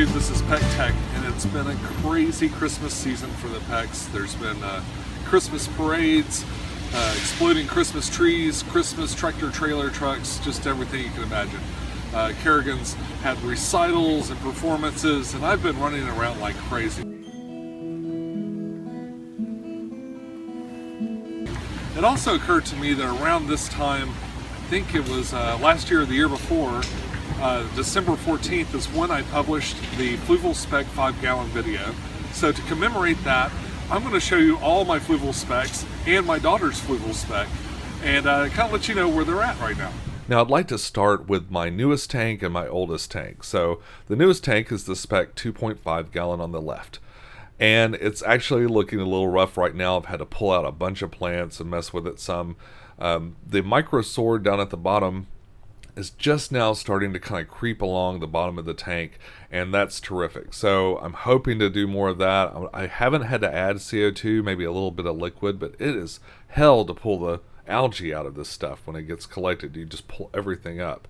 YouTube? This is Peck Tech, and it's been a crazy Christmas season for the Pecks. There's been Christmas parades, exploding Christmas trees, Christmas tractor trailer trucks, just everything you can imagine. Kerrigan's had recitals and performances, and I've been running around like crazy. It also occurred to me that around this time, I think it was last year or the year before, December 14th is when I published the Fluval Spec 5-gallon video. So to commemorate that, I'm going to show you all my Fluval specs and my daughter's Fluval spec, and kind of let you know where they're at right now. Now I'd like to start with my newest tank and my oldest tank. So the newest tank is the Spec 2.5 gallon on the left. And it's actually looking a little rough right now. I've had to pull out a bunch of plants and mess with it some. The Micro Sword down at the bottom is just now starting to kind of creep along the bottom of the tank, and that's terrific. So I'm hoping to do more of that. I haven't had to add CO2, maybe a little bit of liquid, but it is hell to pull the algae out of this stuff when it gets collected. You just pull everything up.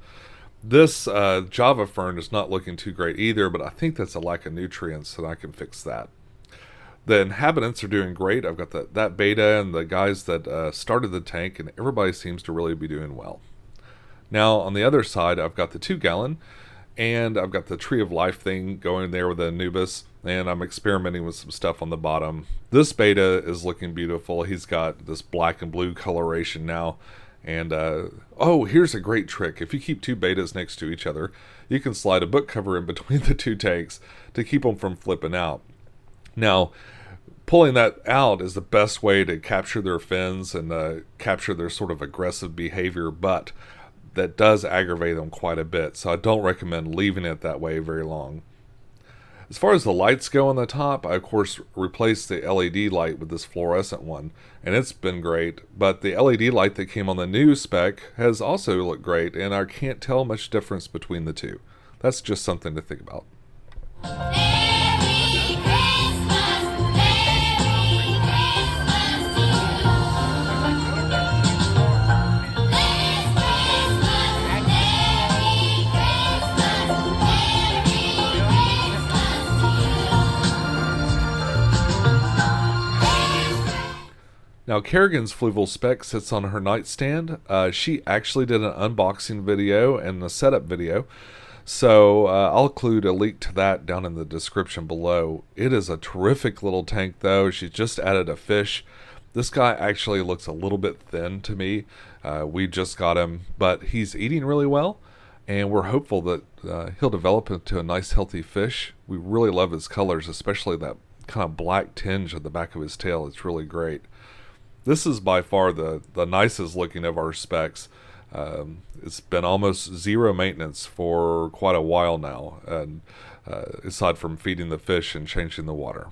This Java fern is not looking too great either, but I think that's a lack of nutrients, so I can fix that. The inhabitants are doing great. I've got that beta and the guys that started the tank, and everybody seems to really be doing well. Now, on the other side, I've got the 2-gallon, and I've got the Tree of Life thing going there with the Anubis, and I'm experimenting with some stuff on the bottom. This beta is looking beautiful. He's got this black and blue coloration now, and oh, here's a great trick. If you keep two betas next to each other, you can slide a book cover in between the two tanks to keep them from flipping out. Now, pulling that out is the best way to capture their fins and capture their sort of aggressive behavior, but that does aggravate them quite a bit, so I don't recommend leaving it that way very long. As far as the lights go on the top, I of course replaced the LED light with this fluorescent one, and it's been great, but the LED light that came on the new spec has also looked great, and I can't tell much difference between the two. That's just something to think about. Now, Kerrigan's Fluval spec sits on her nightstand. She actually did an unboxing video and a setup video, so I'll include a link to that down in the description below. It is a terrific little tank, though. She just added a fish. This guy actually looks a little bit thin to me. We just got him, but he's eating really well, and we're hopeful that he'll develop into a nice, healthy fish. We really love his colors, especially that kind of black tinge at the back of his tail. It's really great. This is by far the nicest looking of our specs. It's been almost zero maintenance for quite a while now, and aside from feeding the fish and changing the water.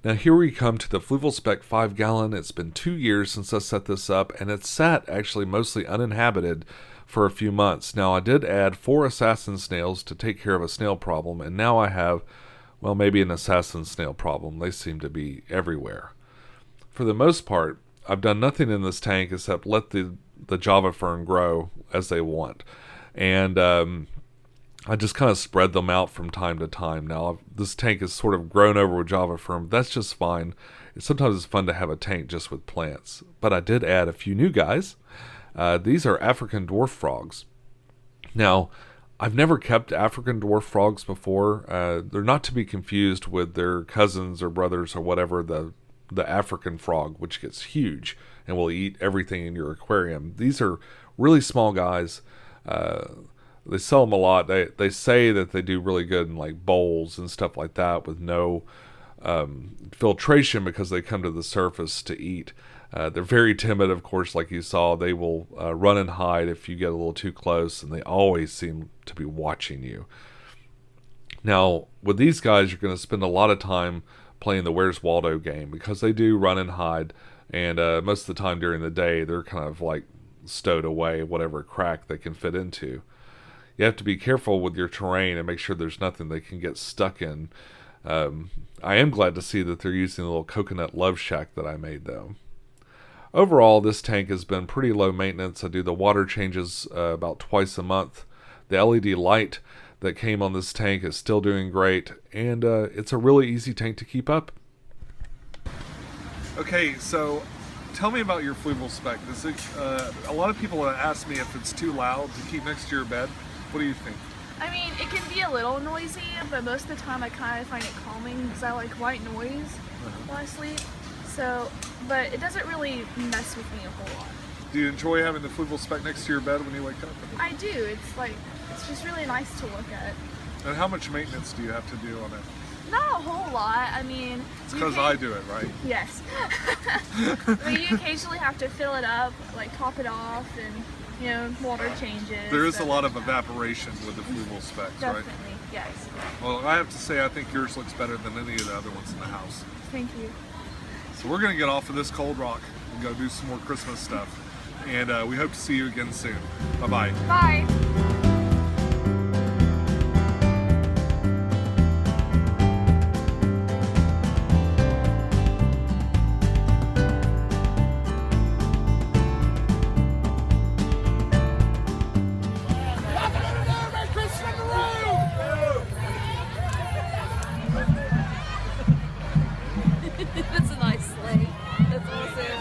Now here we come to the Fluval Spec 5-gallon. It's been 2 years since I set this up, and it's sat actually mostly uninhabited for a few months. Now I did add 4 assassin snails to take care of a snail problem, and now I have, well, maybe an assassin snail problem. They seem to be everywhere. For the most part, I've done nothing in this tank except let the Java fern grow as they want. And I just kind of spread them out from time to time. Now, this tank is sort of grown over with Java fern, but that's just fine. Sometimes it's fun to have a tank just with plants. But I did add a few new guys. These are African dwarf frogs. Now, I've never kept African dwarf frogs before. They're not to be confused with their cousins or brothers or whatever, the African frog, which gets huge and will eat everything in your aquarium. These are really small guys. They sell them a lot. They say that they do really good in like bowls and stuff like that with no filtration because they come to the surface to eat. They're very timid, of course, like you saw. They will run and hide if you get a little too close, and they always seem to be watching you. Now, with these guys, you're going to spend a lot of time playing the Where's Waldo game because they do run and hide and most of the time during the day they're kind of like stowed away, whatever crack they can fit into. You have to be careful with your terrain and make sure there's nothing they can get stuck in. I am glad to see that they're using the little coconut love shack that I made, though. Overall, this tank has been pretty low maintenance. I do the water changes about twice a month. The LED light that came on this tank is still doing great, and it's a really easy tank to keep up. Okay, so tell me about your Fluval Spec. A lot of people ask me if it's too loud to keep next to your bed. What do you think? I mean, it can be a little noisy, but most of the time I kind of find it calming because I like white noise while I sleep. So, but it doesn't really mess with me a whole lot. Do you enjoy having the Fluval Spec next to your bed when you wake up? I do. It's just really nice to look at. And how much maintenance do you have to do on it? Not a whole lot. I mean, it's because I do it, right? Yes. But you occasionally have to fill it up, like top it off, and water changes. There is a lot of evaporation with the Fluval Specs, definitely, right? Definitely, yes. Well, I have to say, I think yours looks better than any of the other ones in the house. Thank you. So we're going to get off of this cold rock and go do some more Christmas stuff. And we hope to see you again soon. Bye-bye. Bye. That's a nice sleigh. That's awesome.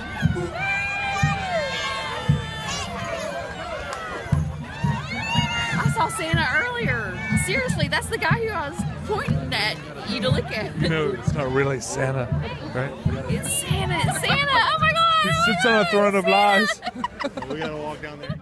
I saw Santa earlier. Seriously, that's the guy who I was pointing at you to look at. No, it's not really Santa, right? It's Santa. It's Santa. Oh my God. He sits on a throne of lies. We gotta walk down there.